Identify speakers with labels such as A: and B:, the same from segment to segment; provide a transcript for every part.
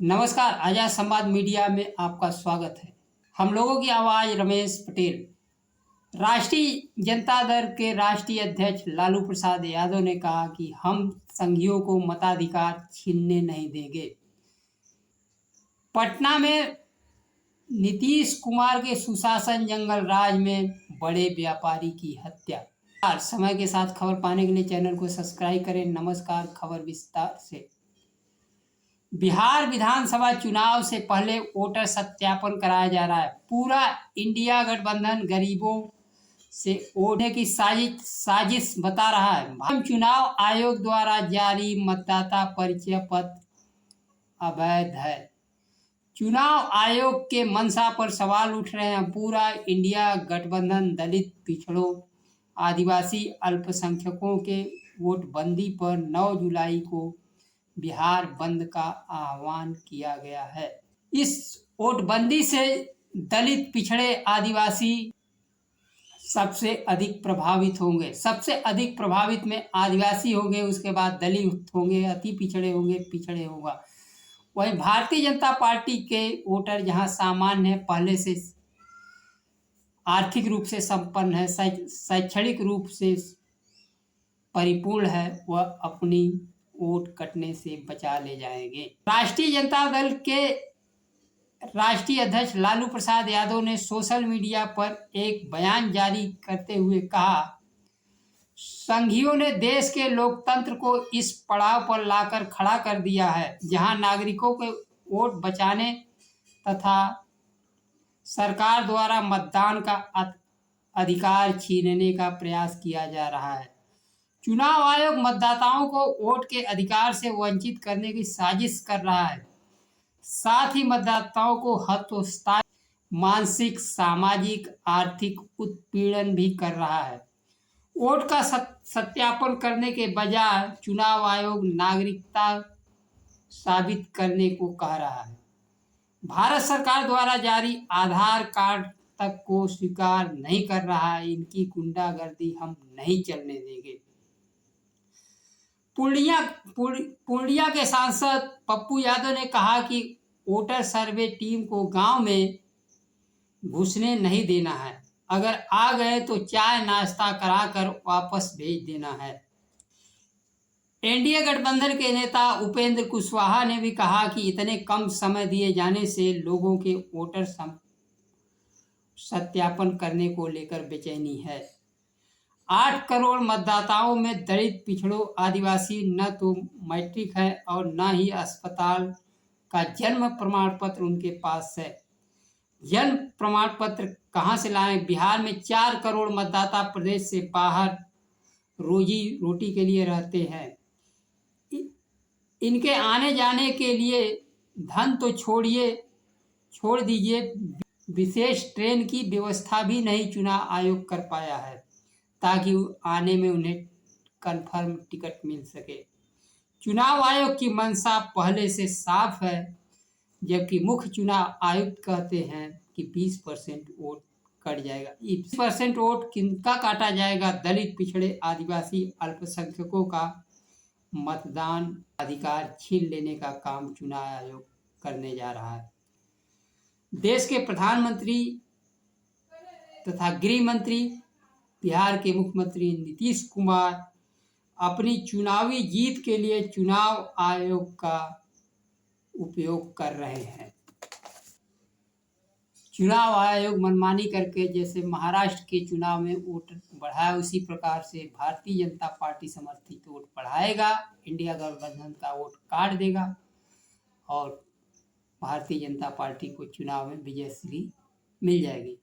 A: नमस्कार, आजाद संवाद मीडिया में आपका स्वागत है। हम लोगों की आवाज़ रमेश पटेल। राष्ट्रीय जनता दल के राष्ट्रीय अध्यक्ष लालू प्रसाद यादव ने कहा कि हम संघियों को मताधिकार छीनने नहीं देंगे। पटना में नीतीश कुमार के सुशासन जंगल राज में बड़े व्यापारी की हत्या। समय के साथ खबर पाने के लिए चैनल को सब्सक्राइब करें। नमस्कार, खबर विस्तार से। बिहार विधानसभा चुनाव से पहले वोटर सत्यापन कराया जा रहा है। पूरा इंडिया गठबंधन गरीबों से वोटने की साजिश बता रहा है। भारत चुनाव आयोग द्वारा जारी मतदाता परिचय पत्र अवैध है। चुनाव आयोग के मंशा पर सवाल उठ रहे हैं। पूरा इंडिया गठबंधन दलित, पिछड़ों, आदिवासी, अल्पसंख्यकों के वोटबंदी पर 9 जुलाई को बिहार बंद का आह्वान किया गया है। इस वोटबंदी से दलित, पिछड़े, आदिवासी सबसे अधिक प्रभावित होंगे। सबसे अधिक प्रभावित में आदिवासी होंगे, उसके बाद दलित होंगे, अति पिछड़े होंगे, पिछड़े होगा। वहीं भारतीय जनता पार्टी के वोटर जहां सामान्य है, पहले से आर्थिक रूप से संपन्न है, शैक्षणिक रूप से परिपूर्ण है, वह अपनी वोट कटने से बचा ले जाएंगे। राष्ट्रीय जनता दल के राष्ट्रीय अध्यक्ष लालू प्रसाद यादव ने सोशल मीडिया पर एक बयान जारी करते हुए कहा, संघियों ने देश के लोकतंत्र को इस पड़ाव पर लाकर खड़ा कर दिया है जहां नागरिकों के वोट बचाने तथा सरकार द्वारा मतदान का अधिकार छीनने का प्रयास किया जा रहा है। चुनाव आयोग मतदाताओं को वोट के अधिकार से वंचित करने की साजिश कर रहा है। साथ ही मतदाताओं को हतोत्साहित, मानसिक, सामाजिक, आर्थिक उत्पीड़न भी कर रहा है। वोट का सत्यापन करने के बजाय चुनाव आयोग नागरिकता साबित करने को कह रहा है। भारत सरकार द्वारा जारी आधार कार्ड तक को स्वीकार नहीं कर रहा है। इनकी गुंडागर्दी हम नहीं चलने देंगे। पूर्णिया के सांसद पप्पू यादव ने कहा कि वोटर सर्वे टीम को गांव में घुसने नहीं देना है। अगर आ गए तो चाय नाश्ता कराकर वापस भेज देना है। एनडीए गठबंधन के नेता उपेंद्र कुशवाहा ने भी कहा कि इतने कम समय दिए जाने से लोगों के वोटर सत्यापन करने को लेकर बेचैनी है। 8 करोड़ मतदाताओं में दलित, पिछड़ों, आदिवासी न तो मैट्रिक है और न ही अस्पताल का जन्म प्रमाण पत्र उनके पास है। जन्म प्रमाण पत्र कहां से लाएं? बिहार में 4 करोड़ मतदाता प्रदेश से बाहर रोजी रोटी के लिए रहते हैं। इनके आने जाने के लिए धन तो छोड़ दीजिए, विशेष ट्रेन की व्यवस्था भी नहीं चुनाव आयोग कर पाया है ताकि आने में उन्हें कन्फर्म टिकट मिल सके। चुनाव आयोग की मंशा पहले से साफ है, जबकि मुख्य चुनाव आयुक्त कहते हैं कि 20% वोट कट जाएगा। 20% वोट किनका काटा जाएगा? दलित, पिछड़े, आदिवासी, अल्पसंख्यकों का मतदान अधिकार छीन लेने का काम चुनाव आयोग करने जा रहा है। देश के प्रधानमंत्री तथा गृह मंत्री, बिहार के मुख्यमंत्री नीतीश कुमार अपनी चुनावी जीत के लिए चुनाव आयोग का उपयोग कर रहे हैं। चुनाव आयोग मनमानी करके जैसे महाराष्ट्र के चुनाव में वोट बढ़ाया, उसी प्रकार से भारतीय जनता पार्टी समर्थित वोट बढ़ाएगा, इंडिया गठबंधन का वोट काट देगा और भारतीय जनता पार्टी को चुनाव में विजयश्री मिल जाएगी।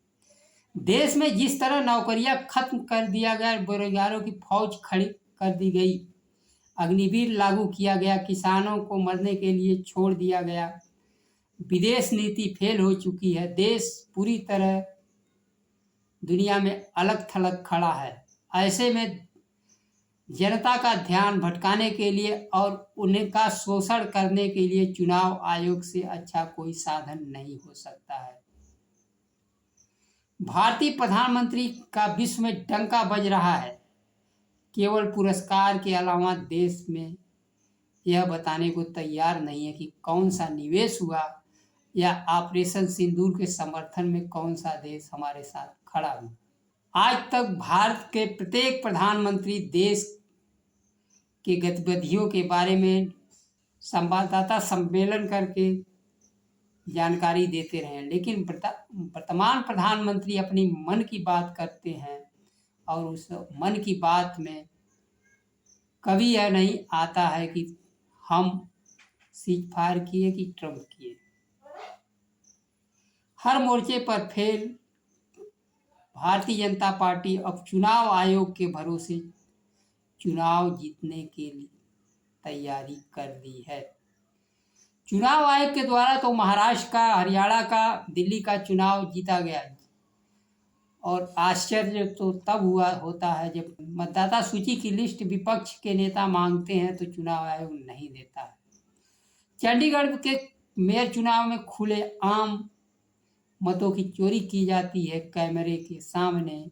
A: देश में जिस तरह नौकरियां खत्म कर दिया गया, बेरोजगारों की फौज खड़ी कर दी गई, अग्निवीर लागू किया गया, किसानों को मरने के लिए छोड़ दिया गया, विदेश नीति फेल हो चुकी है, देश पूरी तरह दुनिया में अलग थलग खड़ा है। ऐसे में जनता का ध्यान भटकाने के लिए और उनका शोषण करने के लिए चुनाव आयोग से अच्छा कोई साधन नहीं हो सकता है। भारतीय प्रधानमंत्री का विश्व में डंका बज रहा है। केवल पुरस्कार के अलावा देश में यह बताने को तैयार नहीं है कि कौन सा निवेश हुआ या ऑपरेशन सिंदूर के समर्थन में कौन सा देश हमारे साथ खड़ा हुआ। आज तक भारत के प्रत्येक प्रधानमंत्री देश के गतिविधियों के बारे में संवाददाता सम्मेलन करके जानकारी देते रहे, लेकिन वर्तमान प्रधानमंत्री अपनी मन की बात करते हैं और उस मन की बात में कभी यह नहीं आता है कि हम सीज फायर किए कि ट्रम्प किए। हर मोर्चे पर फेल भारतीय जनता पार्टी अब चुनाव आयोग के भरोसे चुनाव जीतने के लिए तैयारी कर दी है। चुनाव आयोग के द्वारा तो महाराष्ट्र का, हरियाणा का, दिल्ली का चुनाव जीता गया और आश्चर्य तो तब होता है जब मतदाता सूची की लिस्ट विपक्ष के नेता मांगते हैं तो चुनाव आयोग नहीं देता है। चंडीगढ़ के मेयर चुनाव में खुले आम मतों की चोरी की जाती है कैमरे के सामने,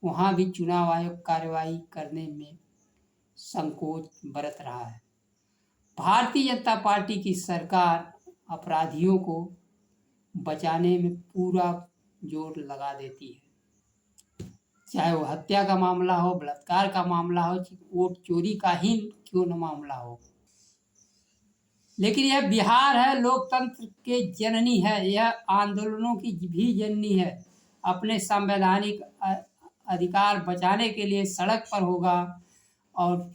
A: वहां भी चुनाव आयोग कार्रवाई करने में संकोच बरत रहा है। भारतीय जनता पार्टी की सरकार अपराधियों को बचाने में पूरा जोर लगा देती है, चाहे वो हत्या का मामला हो, बलात्कार का मामला हो, वोट चोरी का ही क्यों न मामला हो। लेकिन यह बिहार है, लोकतंत्र के जननी है, यह आंदोलनों की भी जननी है। अपने संवैधानिक अधिकार बचाने के लिए सड़क पर होगा और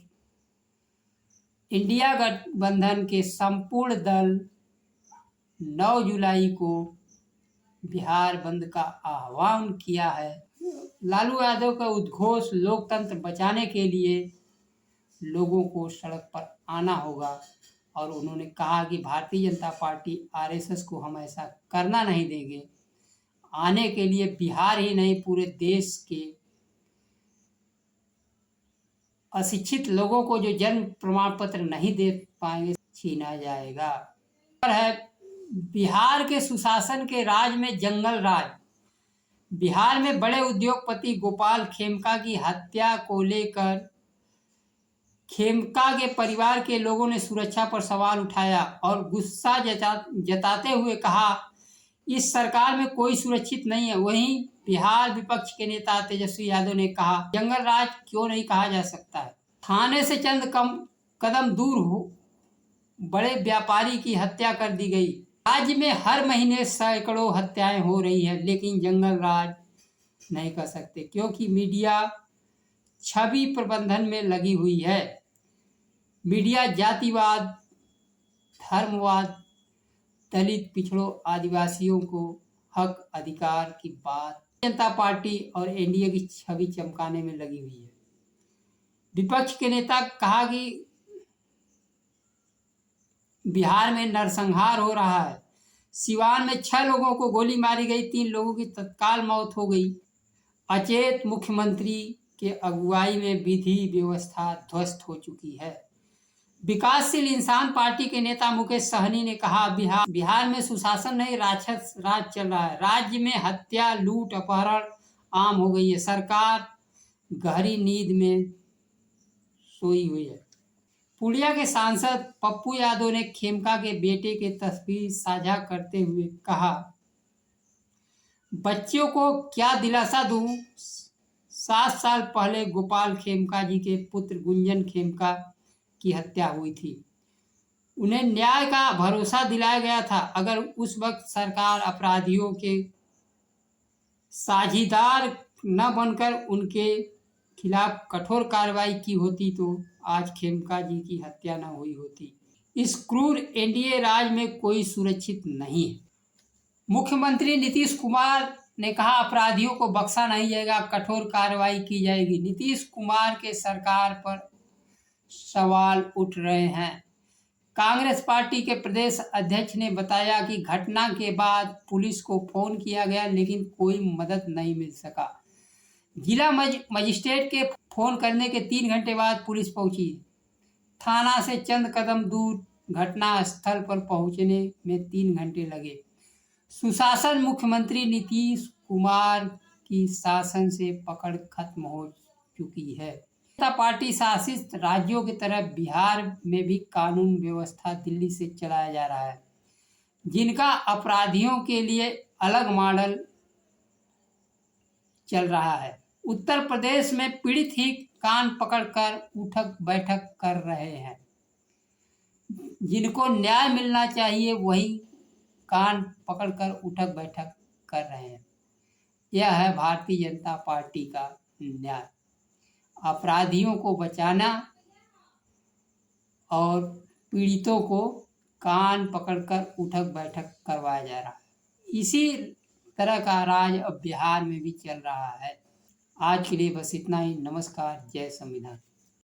A: इंडिया गठबंधन के संपूर्ण दल 9 जुलाई को बिहार बंद का आह्वान किया है। लालू यादव का उद्घोष लोकतंत्र बचाने के लिए लोगों को सड़क पर आना होगा और उन्होंने कहा कि भारतीय जनता पार्टी आरएसएस को हम ऐसा करना नहीं देंगे। आने के लिए बिहार ही नहीं पूरे देश के अशिक्षित लोगों को जो जन्म प्रमाण पत्र नहीं दे पाएंगे छीना जाएगा। पर है बिहार के सुशासन के राज में जंगल राज। बिहार में बड़े उद्योगपति गोपाल खेमका की हत्या को लेकर खेमका के परिवार के लोगों ने सुरक्षा पर सवाल उठाया और गुस्सा जताते हुए कहा इस सरकार में कोई सुरक्षित नहीं है। वहीं बिहार विपक्ष के नेता तेजस्वी यादव ने कहा जंगल राज क्यों नहीं कहा जा सकता है। थाने से चंद कदम दूर हो बड़े व्यापारी की हत्या कर दी गई। राज्य में हर महीने सैकड़ों हत्याएं हो रही है, लेकिन जंगल राज नहीं कर सकते क्योंकि मीडिया छवि प्रबंधन में लगी हुई है। मीडिया जातिवाद, धर्मवाद, दलित, पिछड़ों, आदिवासियों को हक अधिकार की बात जनता पार्टी और एनडीए की छवि चमकाने में लगी हुई है। विपक्ष के नेता कहा कि बिहार में नरसंहार हो रहा है। सिवान में 6 लोगों को गोली मारी गई, 3 लोगों की तत्काल मौत हो गई। अचेत मुख्यमंत्री के अगुवाई में विधि व्यवस्था ध्वस्त हो चुकी है। विकासशील इंसान पार्टी के नेता मुकेश सहनी ने कहा बिहार में सुशासन नहीं राक्षस राज चल रहा है। राज्य में हत्या, लूट, अपहरण आम हो गई है। सरकार गहरी नींद में सोई हुई है। पूर्णिया के सांसद पप्पू यादव ने खेमका के बेटे की तस्वीर साझा करते हुए कहा बच्चों को क्या दिलासा दूं। 7 साल पहले गोपाल खेमका जी के पुत्र गुंजन खेमका की हत्या हुई थी। उन्हें न्याय का भरोसा दिलाया गया था। अगर उस वक्त सरकार अपराधियों के साझीदार न बनकर उनके खिलाफ कठोर कार्रवाई की होती तो आज खेमका जी की हत्या न हुई होती। इस क्रूर एनडीए राज में कोई सुरक्षित नहीं है। मुख्यमंत्री नीतीश कुमार ने कहा अपराधियों को बख्शा नहीं जाएगा, कठोर कार्रवाई की जाएगी। नीतीश कुमार के सरकार पर सवाल उठ रहे हैं। कांग्रेस पार्टी के प्रदेश अध्यक्ष ने बताया कि घटना के बाद पुलिस को फोन किया गया लेकिन कोई मदद नहीं मिल सका। जिला मजिस्ट्रेट के फोन करने के 3 घंटे बाद पुलिस पहुंची। थाना से चंद कदम दूर घटना स्थल पर पहुंचने में 3 घंटे लगे। सुशासन मुख्यमंत्री नीतीश कुमार की शासन से पकड़ खत्म हो चुकी है। जनता पार्टी शासित राज्यों की तरह बिहार में भी कानून व्यवस्था दिल्ली से चलाया जा रहा है, जिनका अपराधियों के लिए अलग मॉडल चल रहा है। उत्तर प्रदेश में पीड़ित ही कान पकड़कर उठक बैठक कर रहे हैं। जिनको न्याय मिलना चाहिए वही कान पकड़कर उठक बैठक कर रहे हैं। यह है भारतीय जनता पार्टी का न्याय। अपराधियों को बचाना और पीड़ितों को कान पकड़कर उठक बैठक करवाया जा रहा है। इसी तरह का राज अब बिहार में भी चल रहा है। आज के लिए बस इतना ही। नमस्कार। जय संविधान।